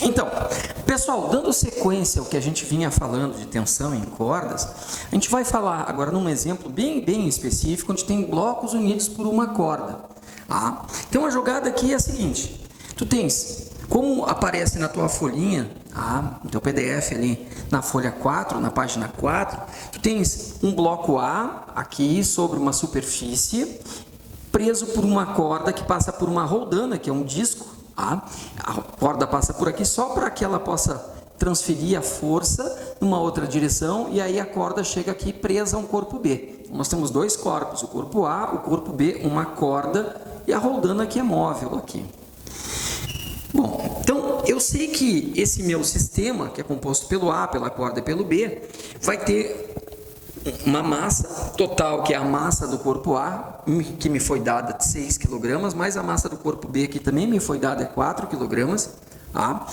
Então, pessoal, dando sequência ao que a gente vinha falando de tensão em cordas, a gente vai falar agora num exemplo bem específico, onde tem blocos unidos por uma corda. Tá? Então, a jogada aqui é a seguinte, tu tens, como aparece na tua folhinha, no teu PDF ali, na folha 4, na página 4, tu tens um bloco A aqui sobre uma superfície, preso por uma corda que passa por uma roldana, que é um disco. A corda passa por aqui só para que ela possa transferir a força numa outra direção, e aí a corda chega aqui presa a um corpo B. Nós temos dois corpos, o corpo A, o corpo B, uma corda e a roldana que é móvel aqui. Bom, então eu sei que esse meu sistema, que é composto pelo A, pela corda e pelo B, vai ter uma massa total, que é a massa do corpo A, que me foi dada de 6 kg, mais a massa do corpo B, que também me foi dada de 4 kg. Tá?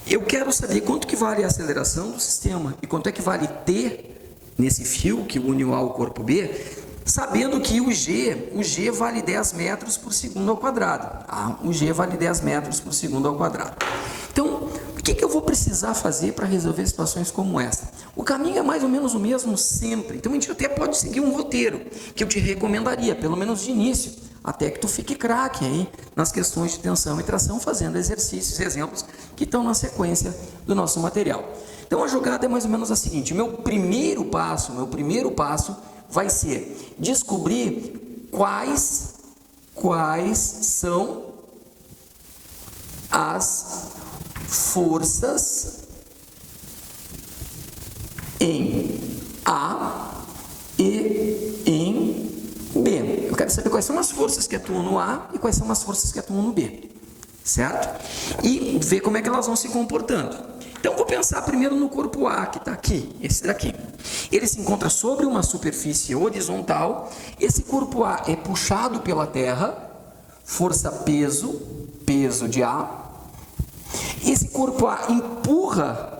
Eu quero saber quanto que vale a aceleração do sistema e quanto é que vale T nesse fio que une o A ao corpo B, sabendo que o G vale 10 metros por segundo ao quadrado. Tá? O G vale 10 metros por segundo ao quadrado. Então, o que eu vou precisar fazer para resolver situações como essa? O caminho é mais ou menos o mesmo sempre. Então, a gente até pode seguir um roteiro, que eu te recomendaria, pelo menos de início, até que tu fique craque aí nas questões de tensão e tração, fazendo exercícios e exemplos que estão na sequência do nosso material. Então, a jogada é mais ou menos a seguinte, o meu primeiro passo vai ser descobrir quais são as forças em A e em B. Eu quero saber quais são as forças que atuam no A e quais são as forças que atuam no B, certo? E ver como é que elas vão se comportando. Então, vou pensar primeiro no corpo A, que está aqui, esse daqui. Ele se encontra sobre uma superfície horizontal. Esse corpo A é puxado pela terra, força peso de A. Esse corpo A empurra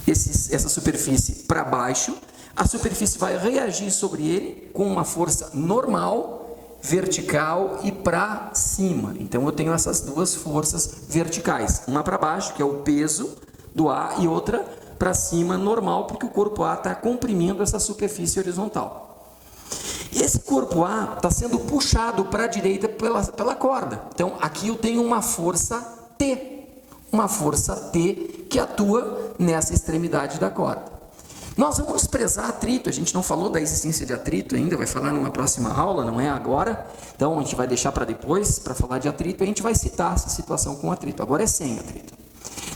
essa superfície para baixo, a superfície vai reagir sobre ele com uma força normal, vertical e para cima. Então, eu tenho essas duas forças verticais, uma para baixo, que é o peso do A, e outra para cima, normal, porque o corpo A está comprimindo essa superfície horizontal. Esse corpo A está sendo puxado para a direita pela corda. Então, aqui eu tenho uma força T. Uma força T que atua nessa extremidade da corda. Nós vamos desprezar atrito, a gente não falou da existência de atrito ainda, vai falar numa próxima aula, não é agora. Então, a gente vai deixar para depois, para falar de atrito, a gente vai citar essa situação com atrito. Agora é sem atrito.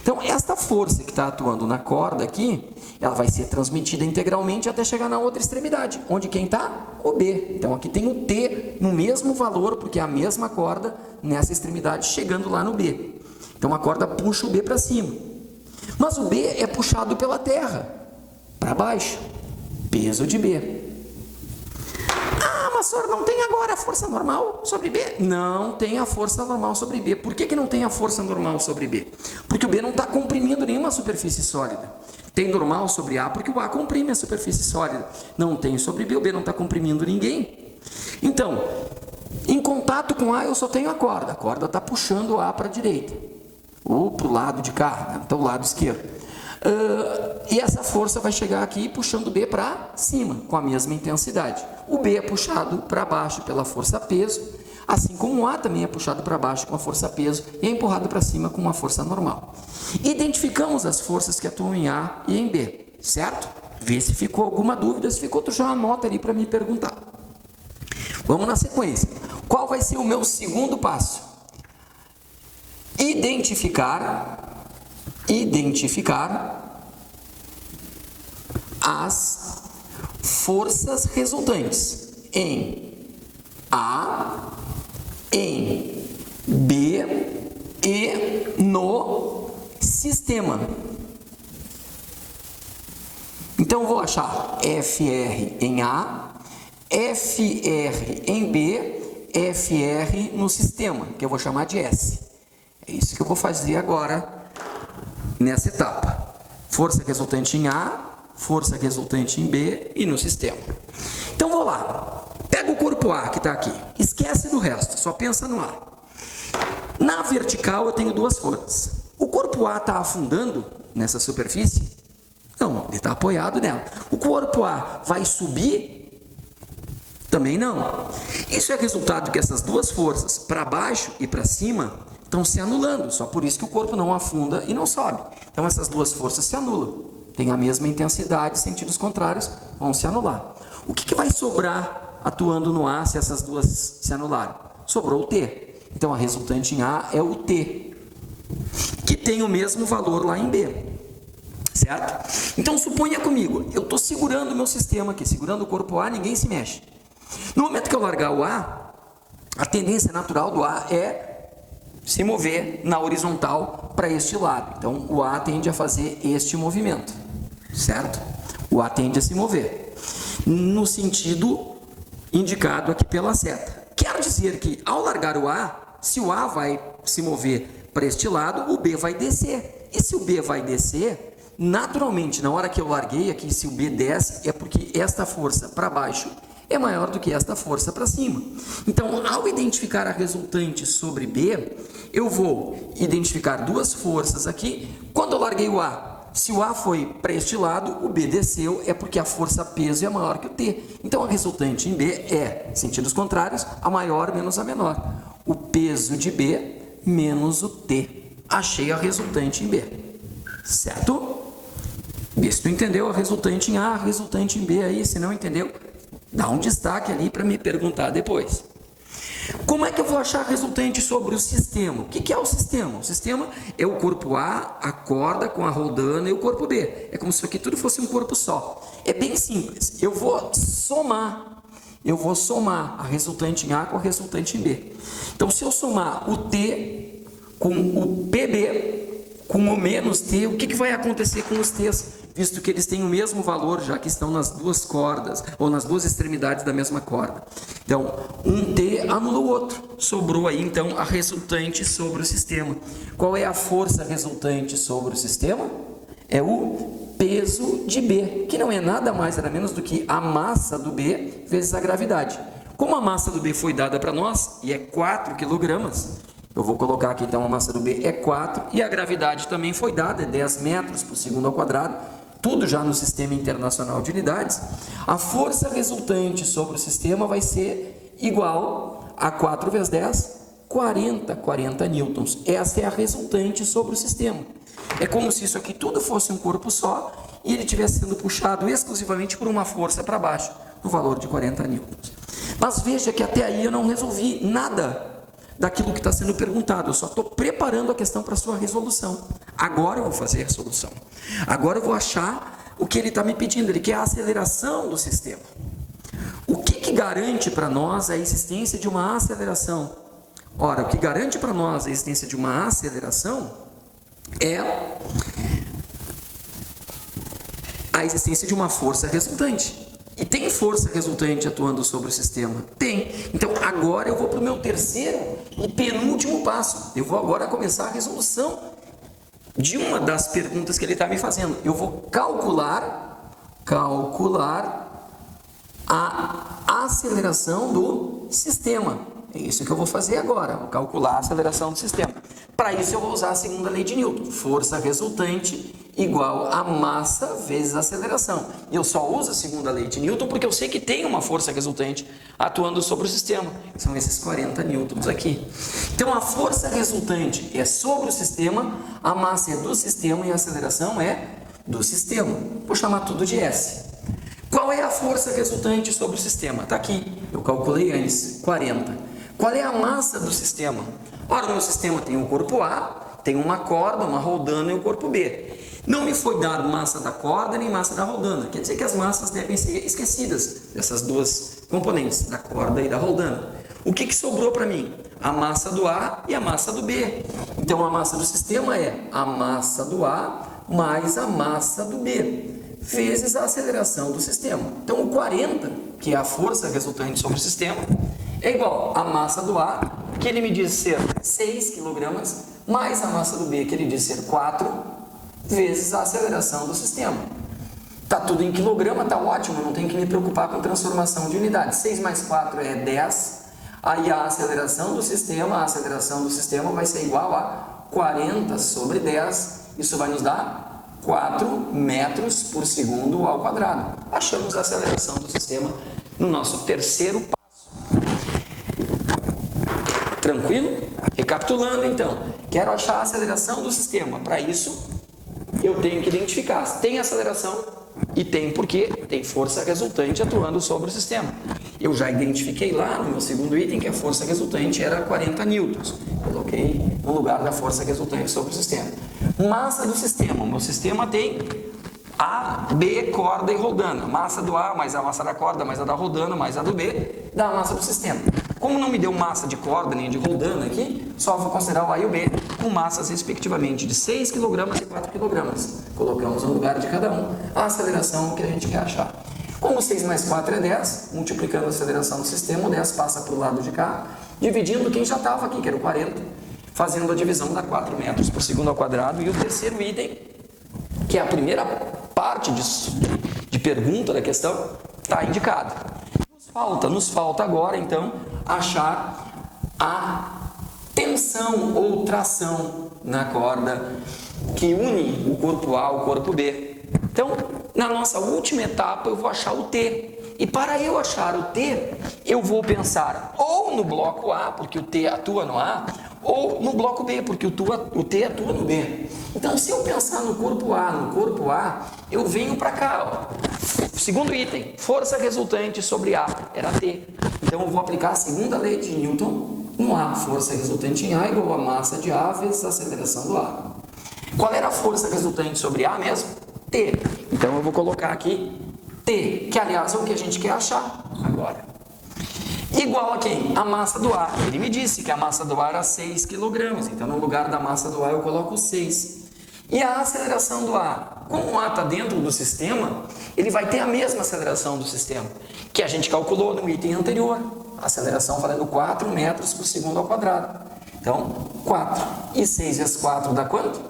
Então, esta força que está atuando na corda aqui, ela vai ser transmitida integralmente até chegar na outra extremidade, onde quem está? O B. Então, aqui tem o T no mesmo valor, porque é a mesma corda nessa extremidade, chegando lá no B. Então, a corda puxa o B para cima. Mas o B é puxado pela terra, para baixo. Peso de B. Mas, senhor, não tem agora a força normal sobre B? Não tem a força normal sobre B. Por que não tem a força normal sobre B? Porque o B não está comprimindo nenhuma superfície sólida. Tem normal sobre A, porque o A comprime a superfície sólida. Não tem sobre B, o B não está comprimindo ninguém. Então, em contato com A, eu só tenho a corda. A corda está puxando o A para a direita. Ou para o lado de cá, né? Então, o lado esquerdo. E essa força vai chegar aqui puxando o B para cima, com a mesma intensidade. O B é puxado para baixo pela força peso, assim como o A também é puxado para baixo com a força peso e é empurrado para cima com uma força normal. Identificamos as forças que atuam em A e em B, certo? Vê se ficou alguma dúvida, se ficou, tu já anota ali para me perguntar. Vamos na sequência. Qual vai ser o meu segundo passo? Identificar as forças resultantes em A, em B e no sistema. Então, eu vou achar FR em A, FR em B, FR no sistema, que eu vou chamar de S. É isso que eu vou fazer agora nessa etapa. Força resultante em A, força resultante em B e no sistema. Então, vou lá. Pega o corpo A que está aqui. Esquece do resto, só pensa no A. Na vertical, eu tenho duas forças. O corpo corpo A está afundando nessa superfície? Não, ele está apoiado nela. O corpo A vai subir? Também não. Isso é resultado que essas duas forças, para baixo e para cima, estão se anulando. Só por isso que o corpo não afunda e não sobe. Então essas duas forças se anulam. Tem a mesma intensidade, sentidos contrários vão se anular. O que vai sobrar atuando no A se essas duas se anularem? Sobrou o T. Então a resultante em A é o T, que tem o mesmo valor lá em B. Certo? Então suponha comigo, eu estou segurando o meu sistema aqui, segurando o corpo A, ninguém se mexe. No momento que eu largar o A, a tendência natural do A é se mover na horizontal para este lado. Então o A tende a fazer este movimento, certo? O A tende a se mover no sentido indicado aqui pela seta. Quer dizer que ao largar o A, se o A vai se mover para este lado, o B vai descer. E se o B vai descer, naturalmente, na hora que eu larguei aqui, se o B desce, é porque esta força para baixo é maior do que esta força para cima. Então, ao identificar a resultante sobre B, eu vou identificar duas forças aqui. Quando eu larguei o A, se o A foi para este lado, o B desceu, é porque a força peso é maior que o T. Então, a resultante em B é, sentidos contrários, a maior menos a menor. O peso de B menos o T. Achei a resultante em B. Certo? Vê se tu entendeu a resultante em A, a resultante em B aí. Se não entendeu, dá um destaque ali para me perguntar depois. Como é que eu vou achar a resultante sobre o sistema? O que é o sistema? O sistema é o corpo A, a corda com a roldana e o corpo B. É como se isso aqui tudo fosse um corpo só. É bem simples. Eu vou somar a resultante em A com a resultante em B. Então, se eu somar o T com o PB com o menos T, o que vai acontecer com os T's? Visto que eles têm o mesmo valor, já que estão nas duas cordas, ou nas duas extremidades da mesma corda. Então, um T anula o outro. Sobrou aí, então, a resultante sobre o sistema. Qual é a força resultante sobre o sistema? É o peso de B, que não é nada mais, nada menos do que a massa do B vezes a gravidade. Como a massa do B foi dada para nós, e é 4 quilogramas, eu vou colocar aqui, então, a massa do B é 4, e a gravidade também foi dada, é 10 metros por segundo ao quadrado, tudo já no Sistema Internacional de Unidades. A força resultante sobre o sistema vai ser igual a 4 vezes 10, 40 newtons. Essa é a resultante sobre o sistema. É como se isso aqui tudo fosse um corpo só e ele estivesse sendo puxado exclusivamente por uma força para baixo, no valor de 40 newtons. Mas veja que até aí eu não resolvi nada daquilo que está sendo perguntado, eu só estou preparando a questão para a sua resolução. Agora eu vou fazer a resolução. Agora eu vou achar o que ele está me pedindo, ele quer a aceleração do sistema. O que garante para nós a existência de uma aceleração? Ora, o que garante para nós a existência de uma aceleração é a existência de uma força resultante. E tem força resultante atuando sobre o sistema? Tem. Então, agora eu vou para o meu terceiro e penúltimo passo. Eu vou agora começar a resolução de uma das perguntas que ele está me fazendo. Eu vou calcular a aceleração do sistema. É isso que eu vou fazer agora. Vou calcular a aceleração do sistema. Para isso, eu vou usar a segunda lei de Newton. Força resultante igual a massa vezes a aceleração. Eu só uso a segunda lei de Newton porque eu sei que tem uma força resultante atuando sobre o sistema. São esses 40 newtons aqui. Então, a força resultante é sobre o sistema, a massa é do sistema e a aceleração é do sistema. Vou chamar tudo de S. Qual é a força resultante sobre o sistema? Está aqui. Eu calculei antes. 40. Qual é a massa do sistema? Ora, o meu sistema tem um corpo A, tem uma corda, uma roldana e um corpo B. Não me foi dado massa da corda nem massa da roldana. Quer dizer que as massas devem ser esquecidas, dessas duas componentes, da corda e da roldana. O que sobrou para mim? A massa do A e a massa do B. Então, a massa do sistema é a massa do A mais a massa do B, vezes a aceleração do sistema. Então, o 40, que é a força resultante sobre o sistema, é igual à massa do A, que ele me diz ser 6 kg, mais a massa do B, que ele diz ser 4, vezes a aceleração do sistema. Está tudo em quilograma, está ótimo, não tenho que me preocupar com transformação de unidade. 6 mais 4 é 10, aí a aceleração do sistema vai ser igual a 40 sobre 10, isso vai nos dar 4 metros por segundo ao quadrado. Achamos a aceleração do sistema no nosso terceiro passo. Tranquilo? Recapitulando então, quero achar a aceleração do sistema. Para isso, eu tenho que identificar se tem aceleração e tem porque tem força resultante atuando sobre o sistema. Eu já identifiquei lá no meu segundo item que a força resultante era 40 newtons. Coloquei no lugar da força resultante sobre o sistema. Massa do sistema. O meu sistema tem A, B, corda e rodana. Massa do A mais a massa da corda mais a da rodana mais a do B dá a massa do sistema. Como não me deu massa de corda nem de rodana aqui, só vou considerar o A e o B com massas respectivamente de 6 kg e 4 kg. Colocamos no lugar de cada um a aceleração que a gente quer achar. Como 6 mais 4 é 10, multiplicando a aceleração do sistema, o 10 passa para o lado de cá, dividindo quem já estava aqui, que era o 40, fazendo a divisão da 4 metros por segundo ao quadrado. E o terceiro item, que é a primeira parte de pergunta da questão, está indicado. Nos falta agora, então, achar a tensão ou tração na corda que une o corpo A ao corpo B. Então, na nossa última etapa, eu vou achar o T. E para eu achar o T, eu vou pensar ou no bloco A, porque o T atua no A, ou no bloco B, porque o T atua no B. Então, se eu pensar no corpo A, eu venho para cá, ó. Segundo item, força resultante sobre A, era T. Então, eu vou aplicar a segunda lei de Newton no A. Força resultante em A igual a massa de A vezes a aceleração do A. Qual era a força resultante sobre A mesmo? T. Então, eu vou colocar aqui T, que aliás é o que a gente quer achar agora. Igual a quem? A massa do A. Ele me disse que a massa do A era 6 kg. Então, no lugar da massa do A, eu coloco 6. E a aceleração do A? Como o A está dentro do sistema, ele vai ter a mesma aceleração do sistema, que a gente calculou no item anterior. A aceleração valendo 4 metros por segundo ao quadrado. Então, 4. E 6 vezes 4 dá quanto?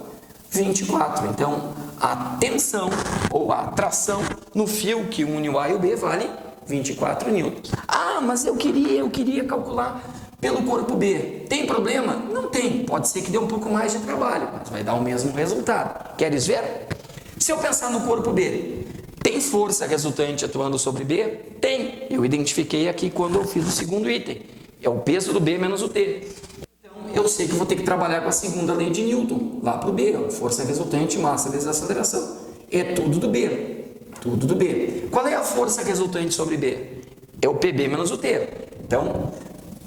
24. Então, a tensão ou a tração no fio que une o A e o B vale 24 newtons. Ah, mas eu queria calcular pelo corpo B. Tem problema? Não tem. Pode ser que dê um pouco mais de trabalho, mas vai dar o mesmo resultado. Queres ver? Se eu pensar no corpo B, tem força resultante atuando sobre B? Tem. Eu identifiquei aqui quando eu fiz o segundo item. É o peso do B menos o T. Eu sei que vou ter que trabalhar com a segunda lei de Newton, lá para o B, força resultante, massa vezes aceleração. É tudo do B, tudo do B. Qual é a força resultante sobre B? É o PB menos o T. Então,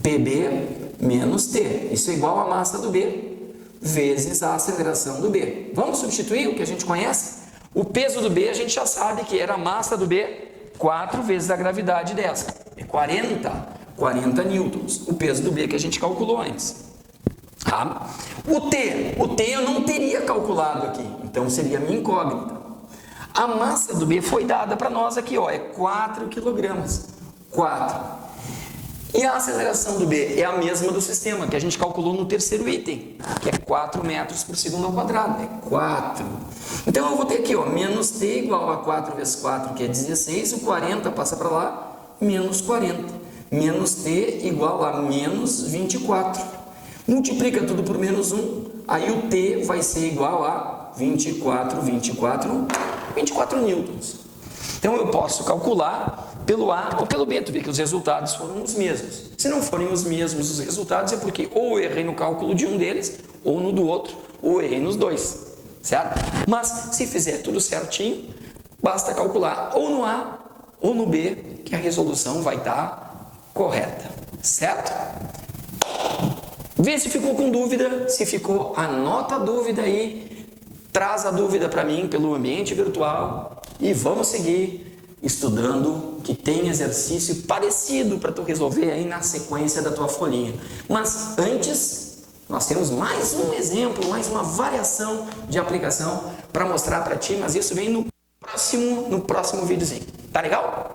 PB menos T. Isso é igual a massa do B vezes a aceleração do B. Vamos substituir o que a gente conhece? O peso do B a gente já sabe que era a massa do B 4 vezes a gravidade dessa. É 40 newtons. O peso do B que a gente calculou antes. Tá? O T eu não teria calculado aqui, então seria a minha incógnita. A massa do B foi dada para nós aqui, ó, é 4 kg. 4. E a aceleração do B é a mesma do sistema, que a gente calculou no terceiro item, que é 4 metros por segundo ao quadrado, é 4. Então eu vou ter aqui, ó, menos T igual a 4 vezes 4, que é 16, o 40 passa para lá, menos 40. Menos T igual a menos 24. Multiplica tudo por menos 1, aí o T vai ser igual a 24 newtons. Então eu posso calcular pelo A ou pelo B, tu vê que os resultados foram os mesmos. Se não forem os mesmos os resultados, é porque ou eu errei no cálculo de um deles, ou no do outro, ou errei nos dois, certo? Mas se fizer tudo certinho, basta calcular ou no A ou no B, que a resolução vai estar correta, certo? Vê se ficou com dúvida. Se ficou, anota a dúvida aí, traz a dúvida para mim pelo ambiente virtual e vamos seguir estudando, que tem exercício parecido para tu resolver aí na sequência da tua folhinha. Mas antes, nós temos mais um exemplo, mais uma variação de aplicação para mostrar para ti, mas isso vem no próximo videozinho. Tá legal?